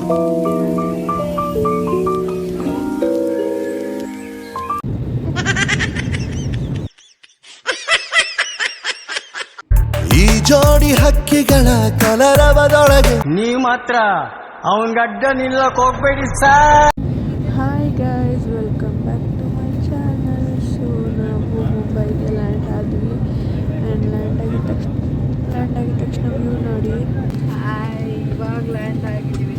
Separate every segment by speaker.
Speaker 1: ಈ ಜೋಡಿ ಹಕ್ಕಿಗಳ ಕಲರವದೊಳಗೆ
Speaker 2: ನೀವು ಮಾತ್ರ ಅವನ್ ಗಡ್ಡ ನಿಲ್ಲಕ್ ಹೋಗ್ಬೇಡಿ sir.
Speaker 3: Hi guys, welcome back to my channel. So ನಾವು ಮುಂಬೈಗೆ ಲ್ಯಾಂಡ್ ಆದ್ವಿ ಆ್ಯಂಡ್ ಲ್ಯಾಂಡ್ ಆಗಿದ ತಕ್ಷಣ ವ್ಯೂ ನೋಡಿ. ಇವಾಗ ಲ್ಯಾಂಡ್ ಆಗಿದ್ದೀವಿ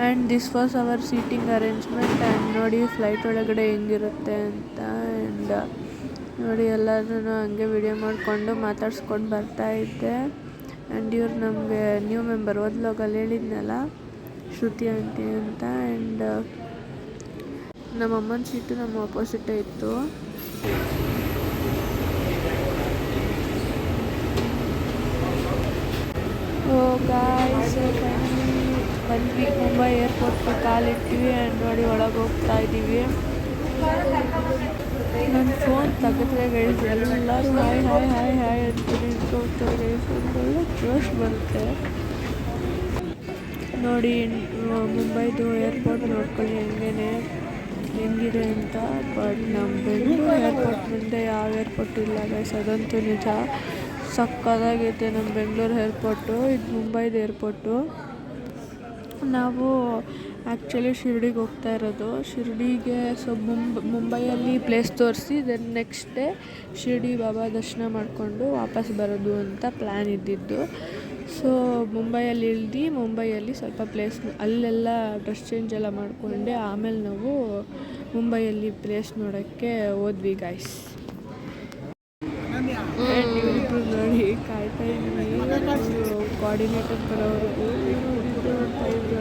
Speaker 3: and this was our seating arrangement. And ನೋಡಿ ಫ್ಲೈಟ್ ಒಳಗಡೆ ಹೆಂಗಿರುತ್ತೆ ಅಂತ. ಆ್ಯಂಡ್ ನೋಡಿ ಎಲ್ಲರೂ ಹಂಗೆ ವಿಡಿಯೋ ಮಾಡಿಕೊಂಡು ಮಾತಾಡ್ಸ್ಕೊಂಡು ಬರ್ತಾ ಇದ್ದೆ. ಆ್ಯಂಡ್ ಇವ್ರು ನಮಗೆ ನ್ಯೂ ಮೆಂಬರ್ ಓದ್ಲೋಗಲ್ಲಿ ಹೇಳಿದ್ನಲ್ಲ, ಶ್ರುತಿ ಆಂಟಿ ಅಂತ. ಆ್ಯಂಡ್ ನಮ್ಮ ಅಮ್ಮನ ಸೀಟು ನಮ್ಮ ಅಪೋಸಿಟೇ ಇತ್ತು. ಗಾಯ್ಸ್ ಬಂದ್ವಿ, ಮುಂಬೈ ಏರ್ಪೋರ್ಟ್ಗೆ ಕಾಲಿಟ್ಟಿವಿ. ಆ್ಯಂಡ್ ನೋಡಿ ಒಳಗೆ ಹೋಗ್ತಾ ಇದ್ದೀವಿ. ನನ್ನ ಫೋನ್ ತೆಗೆದ್ರೆ ಗೈಸ್ ಎಲ್ಲರೂ ಹಾಯ್ ಹಾಯ್ ಹಾಯ್ ಹಾಯ್ ಅಂತ ನಿಂತ್ಕೊಳ್ತಾರೆ ಗೈಸ್. ಒಂದು ಒಳ್ಳೆ ಜೋಶ್ ಬರುತ್ತೆ ನೋಡಿ. ಮುಂಬೈದು ಏರ್ಪೋರ್ಟ್ ನೋಡ್ಕೊಳ್ಳಿ ಹೆಂಗಿದೆ ಅಂತ. ಬಟ್ ನಮ್ಮ ಬೆಂಗಳೂರು ಏರ್ಪೋರ್ಟ್ ಮುಂದೆ ಯಾವ ಏರ್ಪೋರ್ಟ್ ಇಲ್ಲ ಗೈಸ್, ಅದಂತೂ ನಿಜ. ಸಕ್ಕತ್ತಾಗೈತೆ ನಮ್ಮ ಬೆಂಗಳೂರು ಏರ್ಪೋರ್ಟು. ಇದು ಮುಂಬೈದು ಏರ್ಪೋರ್ಟು. ನಾವು ಆ್ಯಕ್ಚುಲಿ ಶಿರ್ಡಿಗೆ ಹೋಗ್ತಾ ಇರೋದು. ಶಿರ್ಡಿಗೆ ಮುಂಬೈಯಲ್ಲಿ ಪ್ಲೇಸ್ ತೋರಿಸಿ ದೆನ್ ನೆಕ್ಸ್ಟ್ ಡೇ ಶಿರ್ಡಿ ಬಾಬಾ ದರ್ಶನ ಮಾಡಿಕೊಂಡು ವಾಪಸ್ ಬರೋದು ಅಂತ ಪ್ಲ್ಯಾನ್ ಇದ್ದಿದ್ದು. ಸೊ ಮುಂಬೈಯಲ್ಲಿ ಇಳ್ದು ಮುಂಬೈಯಲ್ಲಿ ಸ್ವಲ್ಪ ಪ್ಲೇಸ್ ಅಲ್ಲೆಲ್ಲ ಡ್ರೆಸ್ ಚೇಂಜ್ ಎಲ್ಲ ಮಾಡಿಕೊಂಡೆ ಆಮೇಲೆ ನಾವು ಮುಂಬೈಯಲ್ಲಿ ಪ್ಲೇಸ್ ನೋಡೋಕ್ಕೆ ಹೋದ್ವಿ ಗಾಯ್ಸ್. ಇವ್ರಿಬ್ರು ನೋಡಿ ಕಾಯ್ತಾ ಇದ್ವಿ ಕೋಆರ್ಡಿನೇಟರ್ ಬರೋವರೆಗೂ. ನೋಡ್ತಾ ಇದ್ರು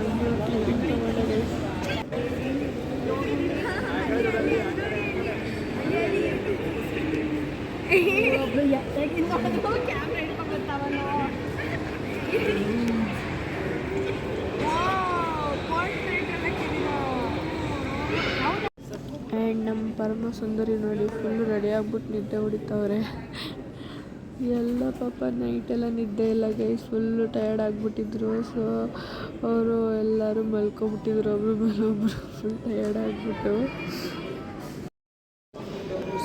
Speaker 3: ಆ್ಯಂಡ್ ನಮ್ಮ ಪರಮ ಸುಂದರಿ ನೋಡಿ ಫುಲ್ಲು ರೆಡಿ ಆಗ್ಬಿಟ್ಟು ನಿದ್ದೆ ಹೊಡಿತವ್ರೆ. ಎಲ್ಲ ಪಾಪ ನೈಟೆಲ್ಲ ನಿದ್ದೆ ಇಲ್ಲ ಗೈಸ್, ಫುಲ್ಲು ಟಯರ್ಡ್ ಆಗಿಬಿಟ್ಟಿದ್ರು. ಸೊ ಅವರು ಎಲ್ಲರೂ ಮಲ್ಕೊಬಿಟ್ಟಿದ್ರು ಒಬ್ರು ಮೇಲೆ ಒಬ್ಬರು ಫುಲ್ ಟಯರ್ಡ್ ಆಗಿಬಿಟ್ಟು.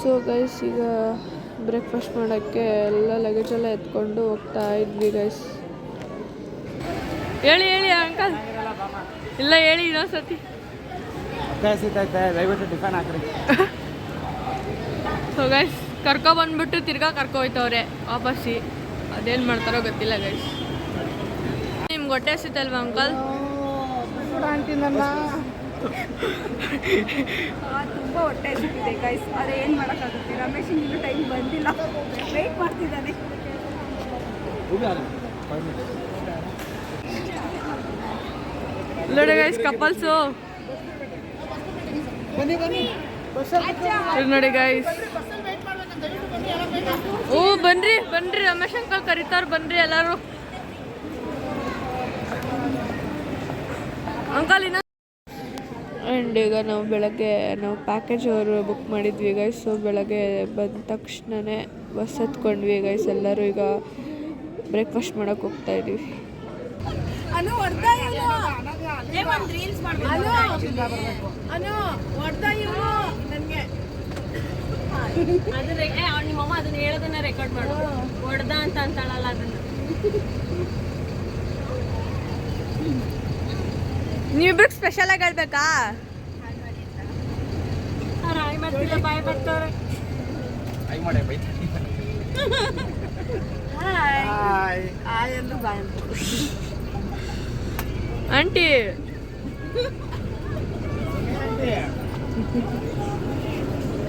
Speaker 3: ಸೊ ಗೈಸ್ ಈಗ ಬ್ರೇಕ್ಫಾಸ್ಟ್ ಮಾಡೋಕ್ಕೆ ಎಲ್ಲ ಲಗೇಜೆಲ್ಲ ಎತ್ಕೊಂಡು ಹೋಗ್ತಾ ಇದ್ವಿ ಗೈಸ್. ಹೇಳಿ ಅಂಕಲ್. ಇಲ್ಲ ಹೇಳಿ ಇನ್ನೊಂದ್ಸತಿ. ಸೊ ಗೈಸ್ ಕರ್ಕೊಬಂದ್ಬಿಟ್ಟು ತಿರ್ಗಾ ಕರ್ಕೊಯ್ತವ್ರೆ ವಾಪಸ್ಸಿ. ಅದೇನು ಮಾಡ್ತಾರೋ ಗೊತ್ತಿಲ್ಲ ಗೈಸ್. ನಿಮ್ಗೆ ಹೊಟ್ಟೆ ಹಸಿತಲ್ವಾ ಅಂಕಲ್?
Speaker 4: ತುಂಬ ಹೊಟ್ಟೆ ಹಸಿತಿದೆ ಗೈಸ್. ಅದೇ ಏನು ಮಾಡೋಕ್ಕಾಗುತ್ತೆ, ರಮೇಶ್ ಇನ್ನೂ ಟೈಮ್ ಬಂದಿಲ್ಲ, ವೆಯ್ಟ್ ಮಾಡ್ತಿದ್ದಾನೆ.
Speaker 3: ನೋಡಿ ಗೈಸ್ ಕಪಲ್ಸು ನೋಡಿ ಗೈಸ್. ಓ ಬನ್ರಿ ರಮೇಶ್ ಅಂಕಲ್ ಕರೀತಾರ, ಬನ್ರಿ ಎಲ್ಲರೂ. ಅಂಕಲ್ ಇನ್ನ. ಆ್ಯಂಡ್ ಈಗ ನಾವು ಬೆಳಗ್ಗೆ ಪ್ಯಾಕೇಜ್ ಅವರು ಬುಕ್ ಮಾಡಿದ್ವಿ ಗೈಸ್. ಸೊ ಬೆಳಗ್ಗೆ ಬಂದ ತಕ್ಷಣವೇ ಬಸ್ ಹತ್ಕೊಂಡ್ವಿ ಗೈಸ್. ಎಲ್ಲರೂ ಈಗ ಬ್ರೇಕ್ಫಾಸ್ಟ್ ಮಾಡೋಕ್ಕೆ ಹೋಗ್ತಾ ಇದ್ದೀವಿ.
Speaker 4: ನಿಮ್ಮಮ್ಮ ಅದನ್ನ ಹೇಳೋದನ್ನ ರೆಕಾರ್ಡ್ ಮಾಡು. ಹೊಡ್ದ ಅಂತ ಅಂತಾಳಲ್ಲ ಅದನ್ನ.
Speaker 3: ನೀವಿಬ್ರಿಗೆ ಸ್ಪೆಷಲ್ ಆಗಿ ಹೇಳ್ಬೇಕಾ?
Speaker 4: ರಾಯ್ ಮಾಡ್ತಿಲ್ಲ, ಬಾಯ್ ಬರ್ತಾರೆ. ಹಾಯ್ ಎಂದು ಬಾಯ್
Speaker 3: ಆಂಟಿ.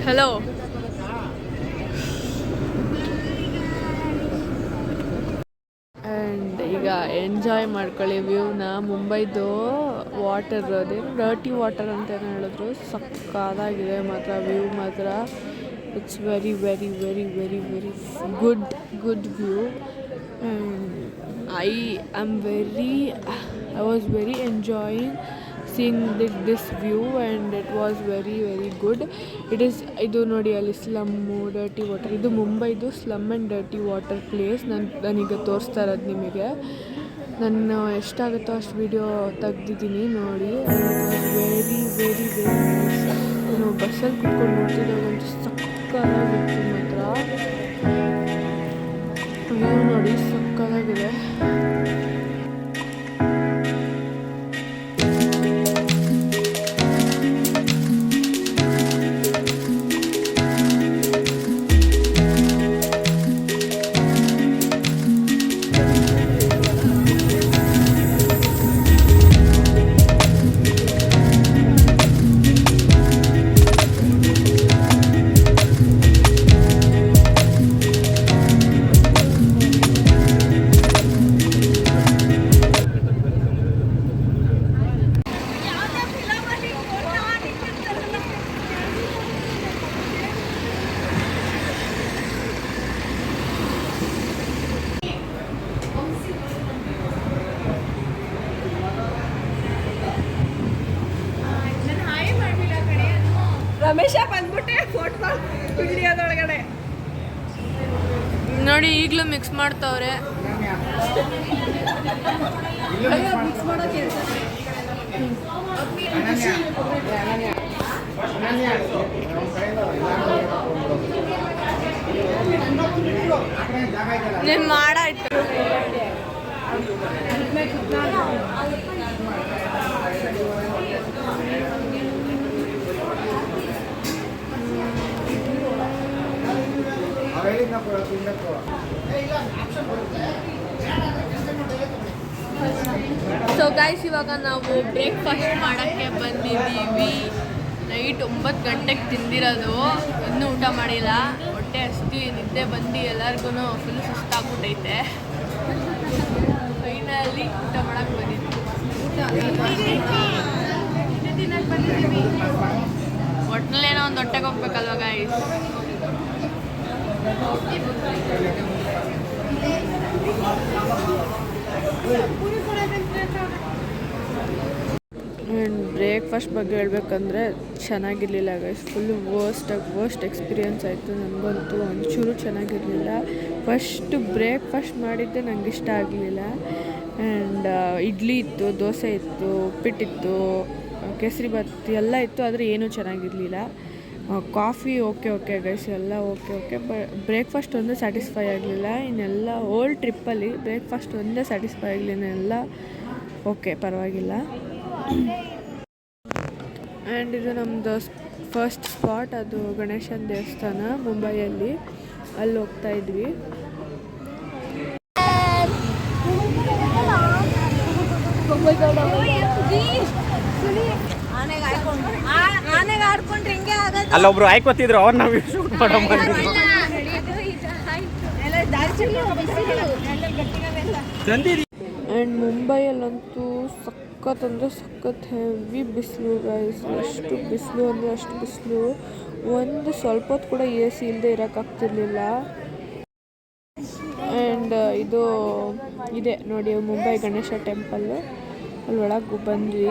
Speaker 3: ಹಲೋ. ಆ್ಯಂಡ್ ಈಗ ಎಂಜಾಯ್ ಮಾಡ್ಕೊಳ್ಳಿ ವ್ಯೂನ. ಮುಂಬೈದು ವಾಟರ್ ಅದೇನು ಡರ್ಟಿ ವಾಟರ್ ಅಂತೇನು ಹೇಳಿದ್ರು, ಸಕ್ಕತ್ತಾಗಿದೆ ಮಾತ್ರ ವ್ಯೂ ಮಾತ್ರ. It's very very very very very good view. And I was very enjoying seeing this view, and it was very good. ಇದು ನೋಡಿ ಅಲ್ಲಿ ಸ್ಲಮ್ಮು ಡರ್ಟಿ ವಾಟರ್. ಇದು ಮುಂಬೈದು slum and dirty water place. ನಾನೀಗ ತೋರಿಸ್ತಾ ಇರೋದು ನಿಮಗೆ. ನಾನು ಎಷ್ಟಾಗುತ್ತೋ ಅಷ್ಟು ವಿಡಿಯೋ ತೆಗ್ದಿದ್ದೀನಿ ನೋಡಿ. Very very very nice. ನಾನು ಬಸ್ಸಲ್ಲಿ ಕುತ್ಕೊಂಡು ನೋಡ್ತಿದ್ದಾಗಂತೂ ಸಕ್ಕತ್ತಾಗಿತ್ತು ಮಾತ್ರ. ವ್ಯೂ ನೋಡಿ ಸಕ್ಕತ್ತಾಗಿದೆ.
Speaker 4: ರಮೇಶ ಬಂದ್ಬಿಟ್ಟೆ ಫೋಟೋ ವಿಡಿಯೋದೊಳಗಡೆ
Speaker 3: ನೋಡಿ ಈಗಲೂ ಮಿಕ್ಸ್ ಮಾಡ್ತಾವ್ರೆ.
Speaker 4: ಮಿಕ್ಸ್ ಮಾಡೋಕೆ
Speaker 3: ನೀನು ಮಾಡಾಯ್ತು. ಸೊ ಗೈಸ್, ಇವಾಗ ನಾವು ಬ್ರೇಕ್ಫಾಸ್ಟ್ ಮಾಡೋಕ್ಕೆ ಬಂದಿದ್ದೀವಿ. ನೈಟ್ 9 ಗಂಟೆಗೆ ತಿಂದಿರೋದು, ಇನ್ನೂ ಊಟ ಮಾಡಿಲ್ಲ. ಹೊಟ್ಟೆ ಹಸ್ತಿ ನಿದ್ದೆ ಬಂದು ಎಲ್ಲರಿಗೂ ಫುಲ್ ಸುಸ್ತಾಗ್ಬಿಟ್ಟೈತೆ. ಫೈನಲಿ ಊಟ ಮಾಡೋಕ್ಕೆ ಬಂದಿದ್ವಿ. ಒಟ್ಟಿನಲ್ಲೇನೋ ಒಂದು ಹೊಟ್ಟೆಗೆ ಹೋಗ್ಬೇಕಲ್ವ ಗೈಸ್. ಆ್ಯಂಡ್ ಬ್ರೇಕ್ಫಾಸ್ಟ್ ಬಗ್ಗೆ ಹೇಳ್ಬೇಕಂದ್ರೆ ಚೆನ್ನಾಗಿರಲಿಲ್ಲ ಗೈಸ್. ಫುಲ್ಲು ವರ್ಸ್ಟ್ ಎಕ್ಸ್ಪೀರಿಯನ್ಸ್ ಆಯಿತು. ನನಗಂತೂ ಒಂಚೂರು ಚೆನ್ನಾಗಿರಲಿಲ್ಲ. ಫಸ್ಟು ಬ್ರೇಕ್ಫಾಸ್ಟ್ ಮಾಡಿದ್ದೆ ನಂಗೆ ಇಷ್ಟ ಆಗಲಿಲ್ಲ. ಆ್ಯಂಡ್ ಇಡ್ಲಿ ಇತ್ತು, ದೋಸೆ ಇತ್ತು, ಉಪ್ಪಿಟ್ಟಿತ್ತು, ಕೇಸರಿ ಬಾತ್ ಎಲ್ಲ ಇತ್ತು, ಆದರೆ ಏನೂ ಚೆನ್ನಾಗಿರಲಿಲ್ಲ. ಕಾಫಿ ಓಕೆ ಗೈಸ್, ಎಲ್ಲ ಓಕೆ. ಬ್ರೇಕ್ಫಾಸ್ಟ್ ಒಂದೇ ಸ್ಯಾಟಿಸ್ಫೈ ಆಗಲಿಲ್ಲ. ಇನ್ನೆಲ್ಲ ಓಲ್ಡ್ ಟ್ರಿಪ್ಪಲ್ಲಿ ಬ್ರೇಕ್ಫಾಸ್ಟ್ ಒಂದೇ ಸ್ಯಾಟಿಸ್ಫೈ ಆಗಲಿಲ್ಲ. ಎಲ್ಲ ಓಕೆ, ಪರವಾಗಿಲ್ಲ. ಆ್ಯಂಡ್ ಇದು ನಮ್ಮದು ಫಸ್ಟ್ ಸ್ಪಾಟ್, ಅದು ಗಣೇಶನ ದೇವಸ್ಥಾನ ಮುಂಬೈಯಲ್ಲಿ. ಅಲ್ಲಿ ಹೋಗ್ತಾ ಇದ್ವಿ.
Speaker 4: ಆನೆಗೆ ಆಡ್ಕೊಂಡ್ರೆ ಹಿಂಗೆ ಆಗಲ್ಲ.
Speaker 2: ಅಲ್ಲೊಬ್ರು ಆಯ್ಕೋತಿದ್ರು, ಅವ್ರು ನಾವು ಶೂಟ್ ಮಾಡೋ
Speaker 3: ಆ್ಯಂಡ್ ಮುಂಬೈಯಲ್ಲಂತೂ ಸಖತ್ ಹೆವಿ ಬಿಸಿಲು ಗೈಸ್. ಅಷ್ಟು ಬಿಸಿಲು ಅಂದರೆ ಅಷ್ಟು ಬಿಸಿಲು. ಒಂದು ಸ್ವಲ್ಪ ಹೊತ್ತು ಕೂಡ ಎ ಸಿ ಇಲ್ಲದೆ ಇರೋಕ್ಕಾಗ್ತಿರ್ಲಿಲ್ಲ. ಆ್ಯಂಡ್ ಇದು ಇದೆ ನೋಡಿ ಮುಂಬೈ ಗಣೇಶ ಟೆಂಪಲ್ಲು. ಅಲ್ಲಿ ಒಳಗೆ ಬಂದ್ವಿ.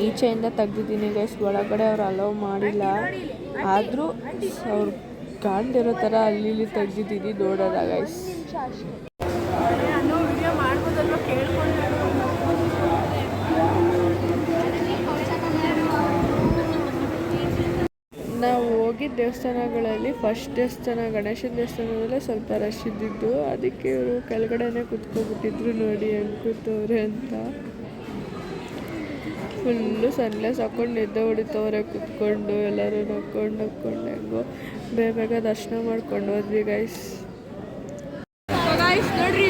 Speaker 3: ಈಚೆಯಿಂದ ತೆಗ್ದಿದ್ದೀನಿ ಗೈಸ್, ಒಳಗಡೆ ಅವ್ರು ಅಲೋ ಮಾಡಿಲ್ಲ. ಆದರೂ ಅವ್ರು ಕಾಣ್ದಿರೋ ಥರ ಅಲ್ಲಿ ಇಲ್ಲಿ ತೆಗ್ದಿದ್ದೀನಿ, ನೋಡೋಣ ಗೈಸ್. ನಾವು ಹೋಗಿದ್ದ ದೇವಸ್ಥಾನಗಳಲ್ಲಿ ಫಸ್ಟ್ ದೇವಸ್ಥಾನ ಗಣೇಶನ ದೇವಸ್ಥಾನದಲ್ಲೇ ಸ್ವಲ್ಪ ರಶ್ ಇದ್ದಿದ್ದು. ಅದಕ್ಕೆ ಇವರು ಕೆಳಗಡೆನೇ ಕುತ್ಕೊಬಿಟ್ಟಿದ್ರು. ನೋಡಿ ಹೆಂಗೆ ಕೂತವ್ರೆ ಅಂತ. ಫುಲ್ಲು ಸನ್ಗ್ಲಾಸ್ ಹಾಕ್ಕೊಂಡು ನಿದ್ದೆ ಹೊಡಿತವ್ರೆ ಕುತ್ಕೊಂಡು. ಎಲ್ಲರೂ ನಕ್ಕೊಂಡು ಹೆಂಗೋ ಬೇಗ ದರ್ಶನ ಮಾಡ್ಕೊಂಡು ಹೋದ್ವಿ ಗೈಸ್. ನೋಡ್ರಿ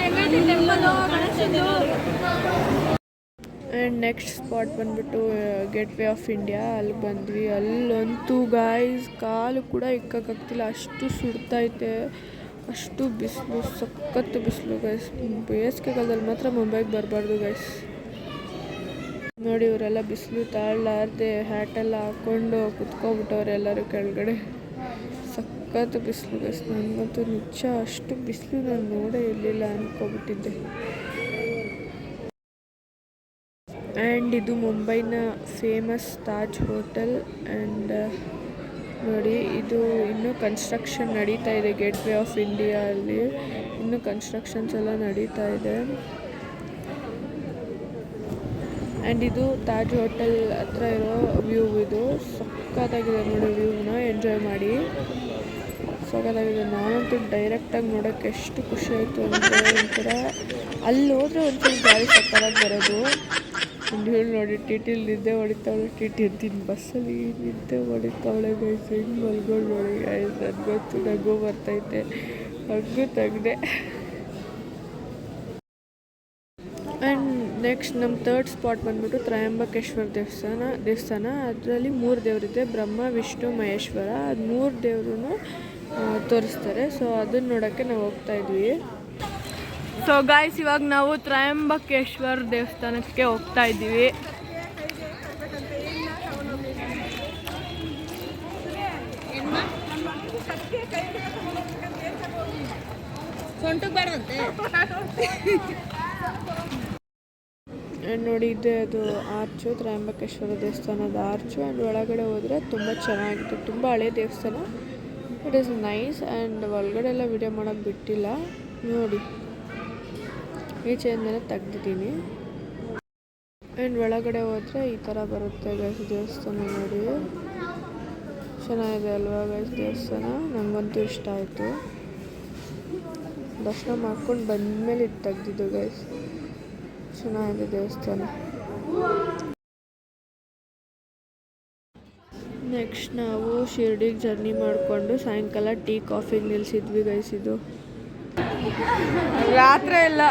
Speaker 3: ಆ್ಯಂಡ್ ನೆಕ್ಸ್ಟ್ ಸ್ಪಾಟ್ ಬಂದ್ಬಿಟ್ಟು ಗೇಟ್ ವೇ ಆಫ್ ಇಂಡಿಯಾ. ಅಲ್ಲಿ ಬಂದ್ವಿ. ಅಲ್ಲಂತೂ ಗಾಯ್ಸ್ ಕಾಲು ಕೂಡ ಇಕ್ಕೋಕ್ಕಾಗ್ತಿಲ್ಲ, ಅಷ್ಟು ಸುಡ್ತೈತೆ. ಅಷ್ಟು ಬಿಸಿಲು, ಸಖತ್ತು ಬಿಸಿಲು ಗೈಸ್. ಬೇಸಿಗೆಗಾಲದಲ್ಲಿ ಮಾತ್ರ ಮುಂಬೈಗೆ ಬರಬಾರ್ದು ಗೈಸ್. ನೋಡಿ ಇವರೆಲ್ಲ ಬಿಸಿಲು ತಾಳಲಾರ್ದೆ ಹ್ಯಾಟೆಲ್ಲ ಹಾಕ್ಕೊಂಡು ಕುತ್ಕೊಬಿಟ್ಟವ್ರೆ ಎಲ್ಲರೂ ಕೆಳಗಡೆ. ಸಖತ್ತು ಬಿಸಿಲು ಗೈಸ್. ನನಗಂತೂ ನಿಜ ಅಷ್ಟು ಬಿಸಿಲು ನಾನು ನೋಡೇ ಇರಲಿಲ್ಲ ಅಂದ್ಕೊಬಿಟ್ಟಿದ್ದೆ. ಆ್ಯಂಡ್ ಇದು ಮುಂಬೈನ ಫೇಮಸ್ ತಾಜ್ ಹೋಟೆಲ್. ಆ್ಯಂಡ್ ನೋಡಿ ಇದು ಇನ್ನೂ ಕನ್ಸ್ಟ್ರಕ್ಷನ್ ನಡೀತಾ ಇದೆ. ಗೇಟ್ ವೇ ಆಫ್ ಇಂಡಿಯಾ ಅಲ್ಲಿ ಇನ್ನೂ ಕನ್ಸ್ಟ್ರಕ್ಷನ್ಸ್ ಎಲ್ಲ ನಡೀತಾ ಇದೆ. ಆ್ಯಂಡ್ ಇದು ತಾಜ್ ಹೋಟೆಲ್ ಹತ್ರ ಇರೋ ವ್ಯೂ. ಇದು ಸಕ್ಕತ್ತಾಗಿದೆ ನೋಡಿ, ವ್ಯೂನ ಎಂಜಾಯ್ ಮಾಡಿ. ಸಕ್ಕತ್ತಾಗಿದೆ. ನಾನಂತೂ ಡೈರೆಕ್ಟಾಗಿ ನೋಡೋಕ್ಕೆ ಎಷ್ಟು ಖುಷಿ ಆಯಿತು ಅಂದರೆ ಒಂಥರ ಅಲ್ಲಿ ಹೋದರೆ ಒಂಚೂರು ಗಾಳಿ ಸಕ್ಕತ್ತಾಗಿ ಬರೋದು. ಒಂದು ಹೇಳಿ ನೋಡಿ, ಟಿಟಿಲಿ ನಿದ್ದೆ ಹೊಡಿತಾವಳೆ. ಟಿಟಿ ಅಂತೀನಿ, ಬಸ್ಸಲ್ಲಿ ನಿದ್ದೆ ಹೊಡಿತಾವಳೆ ಗೈಸ್. ಹೆಂಗೆ ಮಲ್ಕೊಂಡು ನೋಡಿ ಗೈಸ್, ನನಗಂತೂ ನಗು ಬರ್ತೈತೆ. ಹಗ್ಗು ತೆಗ್ದೆ. ಆ್ಯಂಡ್ ನೆಕ್ಸ್ಟ್ ನಮ್ಮ ಥರ್ಡ್ ಸ್ಪಾಟ್ ಬಂದ್ಬಿಟ್ಟು ತ್ರಯಂಬಕೇಶ್ವರ ದೇವಸ್ಥಾನ. ಅದರಲ್ಲಿ 3 ದೇವರಿದೆ, ಬ್ರಹ್ಮ ವಿಷ್ಣು ಮಹೇಶ್ವರ. ಅದು 3 ದೇವ್ರೂ ತೋರಿಸ್ತಾರೆ. ಸೊ ಅದನ್ನ ನೋಡೋಕ್ಕೆ ನಾವು ಹೋಗ್ತಾ ಇದ್ವಿ. ಸೊ ಗಾಯ್ಸ್, ಇವಾಗ ನಾವು ತ್ರಯಂಬಕೇಶ್ವರ ದೇವಸ್ಥಾನಕ್ಕೆ ಹೋಗ್ತಾ ಇದ್ದೀವಿ. ನೋಡಿ, ಇದೆ ಅದು ಆರ್ಚು, ತ್ರಯಂಬಕೇಶ್ವರ ದೇವಸ್ಥಾನದ ಆರ್ಚು. ಆ್ಯಂಡ್ ಒಳಗಡೆ ಹೋದರೆ ತುಂಬ ಚೆನ್ನಾಗಿತ್ತು. ತುಂಬ ಹಳೆ ದೇವಸ್ಥಾನ. It is nice. ಆ್ಯಂಡ್ ಒಳಗಡೆ ಎಲ್ಲ ವಿಡಿಯೋ ಮಾಡೋಕ್ಕೆ ಬಿಟ್ಟಿಲ್ಲ. ನೋಡಿ, ಈಚೆಯಿಂದನೇ ತೆಗ್ದಿದ್ದೀನಿ. ಆ್ಯಂಡ್ ಒಳಗಡೆ ಹೋದರೆ ಈ ಥರ ಬರುತ್ತೆ ಗೈಸ್ ದೇವಸ್ಥಾನ. ನೋಡಿ, ಚೆನ್ನಾಗಿದೆ ಅಲ್ವಾ ಗೈಸ್ ದೇವಸ್ಥಾನ? ನನಗಂತೂ ಇಷ್ಟ ಆಯಿತು. ದರ್ಶನ ಮಾಡ್ಕೊಂಡು ಬಂದಮೇಲೆ ಇದು ತೆಗ್ದಿದ್ದು ಗೈಸ್. ಚೆನ್ನಾಗಿದೆ ದೇವಸ್ಥಾನ. ನೆಕ್ಸ್ಟ್ ನಾವು ಶಿರ್ಡಿಗೆ ಜರ್ನಿ ಮಾಡಿಕೊಂಡು ಸಾಯಂಕಾಲ ಟೀ ಕಾಫಿಗೆ ನಿಲ್ಲಿಸಿದ್ವಿ ಗೈಸ್. ಇದು ರಾತ್ರಿ ಎಲ್ಲ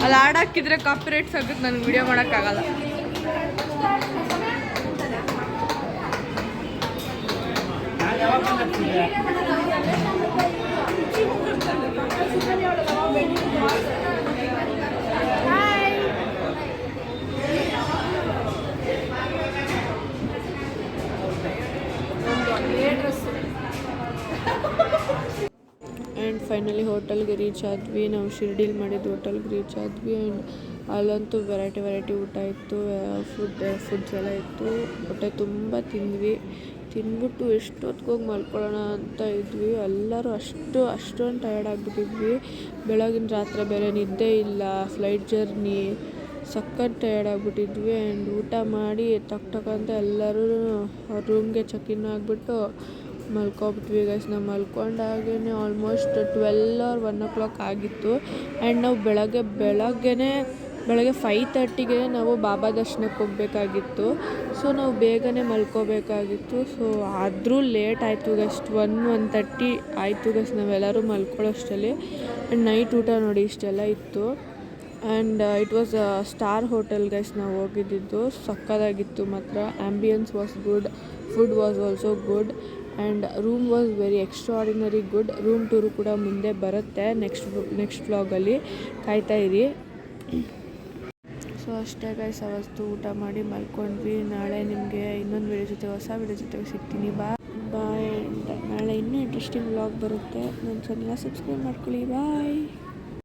Speaker 3: ಅಲ್ಲಿ ಹಾಡಾಕಿದ್ರೆ ಕಾಪಿ ರೈಟ್ಸ್ ಆಗುತ್ತೆ, ನನಗೆ ವಿಡಿಯೋ ಮಾಡೋಕ್ಕಾಗಲ್ಲ. ಆ್ಯಂಡ್ ಫೈನಲಿ ಹೋಟೆಲ್ಗೆ ರೀಚ್ ಆದ್ವಿ. ನಾವು ಶಿರ್ಡಿಲಿ ಮಾಡಿದ್ದು ಹೋಟೆಲ್ಗೆ ರೀಚ್ ಆದ್ವಿ. ಆ್ಯಂಡ್ ಅಲ್ಲಂತೂ ವೆರೈಟಿ ಊಟ ಇತ್ತು, ಫುಡ್ಸ್ ಎಲ್ಲ ಇತ್ತು. ಹೊಟ್ಟೆ ತುಂಬ ತಿಂದ್ಬಿಟ್ಟು ಎಷ್ಟೊತ್ತಿಗೆ ಹೋಗಿ ಮಲ್ಕೊಳ್ಳೋಣ ಅಂತ ಇದ್ವಿ. ಎಲ್ಲರೂ ಅಷ್ಟೊಂದು ಟಯರ್ಡ್ ಆಗಿಬಿಟ್ಟಿದ್ವಿ. ಬೆಳಗಿನ ರಾತ್ರಿ ಬೇರೆ ನಿದ್ದೆ ಇಲ್ಲ, ಫ್ಲೈಟ್ ಜರ್ನಿ, ಸಖತ್ ಟಯರ್ಡ್ ಆಗಿಬಿಟ್ಟಿದ್ವಿ. ಆ್ಯಂಡ್ ಊಟ ಮಾಡಿ ಟಕ್ ಅಂತ ಎಲ್ಲರೂ ಅವ್ರ ರೂಮ್ಗೆ ಚೆಕ್-ಇನ್ ಆಗಿಬಿಟ್ಟು ಮಲ್ಕೊಬಿಟ್ವಿ ಗೈಸ್. ನಾವು ಮಲ್ಕೊಂಡಾಗೇ ಆಲ್ಮೋಸ್ಟ್ 12 or 1 o'clock ಆಗಿತ್ತು. ಆ್ಯಂಡ್ ನಾವು ಬೆಳಗ್ಗೆ 5:30ಗೆ ನಾವು ಬಾಬಾ ದರ್ಶನಕ್ಕೆ ಹೋಗಬೇಕಾಗಿತ್ತು. ಸೊ ನಾವು ಬೇಗನೆ ಮಲ್ಕೋಬೇಕಾಗಿತ್ತು. ಸೊ ಆದರೂ ಲೇಟ್ ಆಯಿತು ಗೈಸ್. 1:30 ಆಯಿತು ಗೈಸ್ ನಾವೆಲ್ಲರೂ ಮಲ್ಕೊಳ್ಳೋಷ್ಟರಲ್ಲಿ. ಆ್ಯಂಡ್ ನೈಟ್ ಊಟ ನೋಡಿ ಇಷ್ಟೆಲ್ಲ ಇತ್ತು. And it was star hotel guys ನಾವು ಹೋಗಿದ್ದಿದ್ದು. ಸಕ್ಕತ್ತಾಗಿತ್ತು ಮಾತ್ರ. Ambience was good, food was also good. And room was very extraordinary good. Room tour ಕೂಡ ಮುಂದೆ ಬರುತ್ತೆ ನೆಕ್ಸ್ಟ್ ವ್ಲಾಗಲ್ಲಿ, ಕಾಯ್ತಾ ಇರಿ. ಸೊ ಅಷ್ಟೇ ಗೈಸ್, ಅವತ್ತು ಊಟ ಮಾಡಿ ಮಲ್ಕೊಂಡ್ವಿ. ನಾಳೆ ನಿಮಗೆ ಇನ್ನೊಂದು ಹೊಸ ವಿಡಿಯೋ ಜೊತೆಗೆ ಸಿಗ್ತೀನಿ. ಬಾಯ್. ನಾಳೆ ಇನ್ನೂ ಇಂಟ್ರೆಸ್ಟಿಂಗ್ ವ್ಲಾಗ್ ಬರುತ್ತೆ. ನನ್ನ ಚಾನೆಲ್ನ ಸಬ್ಸ್ಕ್ರೈಬ್ ಮಾಡ್ಕೊಳ್ಳಿ. ಬಾಯ್.